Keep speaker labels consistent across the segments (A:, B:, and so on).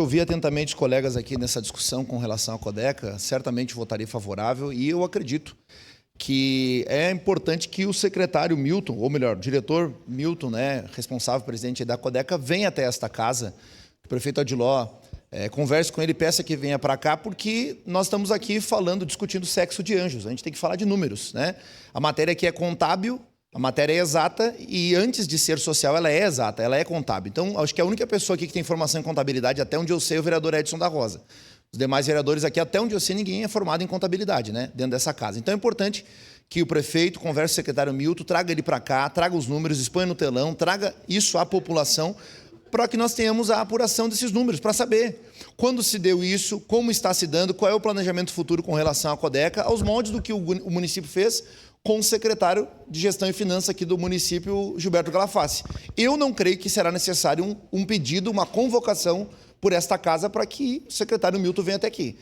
A: Ouvi atentamente os colegas aqui nessa discussão com relação à Codeca, certamente votarei favorável e eu acredito que é importante que o secretário Milton, ou melhor, o diretor Milton, responsável presidente da Codeca, venha até esta casa, o prefeito Adiló converse com ele, peça que venha para cá, porque nós estamos aqui falando, discutindo sexo de anjos, a gente tem que falar de números, né? A matéria aqui é contábil, a matéria é exata e antes de ser social ela é exata, ela é contábil. Então, acho que a única pessoa aqui que tem formação em contabilidade, até onde eu sei, é o vereador Edson da Rosa. Os demais vereadores aqui, até onde eu sei, ninguém é formado em contabilidade, né, dentro dessa casa. Então, é importante que o prefeito converse com o secretário Milton, traga ele para cá, traga os números, exponha no telão, traga isso à população, para que nós tenhamos a apuração desses números, para saber quando se deu isso, como está se dando, qual é o planejamento futuro com relação à Codeca, aos moldes do que o município fez com o secretário de Gestão e Finanças aqui do município, Gilberto Galafassi. Eu não creio que será necessário um pedido, uma convocação por esta casa para que o secretário Milton venha até aqui.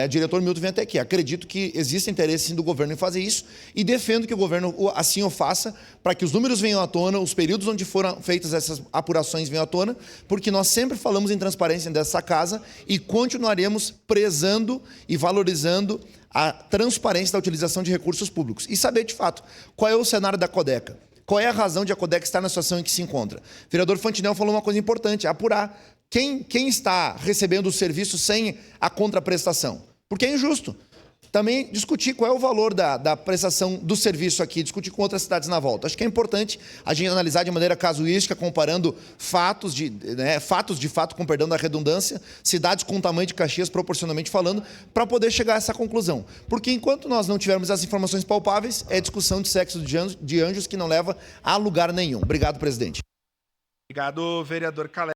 A: Diretor Milton venha até aqui. Acredito que existe interesse sim, do governo em fazer isso e defendo que o governo assim o faça para que os números venham à tona, os períodos onde foram feitas essas apurações venham à tona, porque nós sempre falamos em transparência dessa casa e continuaremos prezando e valorizando a transparência da utilização de recursos públicos. E saber, de fato, qual é o cenário da Codeca. Qual é a razão de a Codeca estar na situação em que se encontra? O vereador Fantinel falou uma coisa importante, apurar quem está recebendo o serviço sem a contraprestação. Porque é injusto. Também discutir qual é o valor da prestação do serviço aqui, discutir com outras cidades na volta. Acho que é importante a gente analisar de maneira casuística, comparando fatos de fato, com perdão da redundância, cidades com o tamanho de Caxias, proporcionalmente falando, para poder chegar a essa conclusão. Porque enquanto nós não tivermos as informações palpáveis, é discussão de sexo de anjos que não leva a lugar nenhum. Obrigado, presidente.
B: Obrigado, vereador Calé.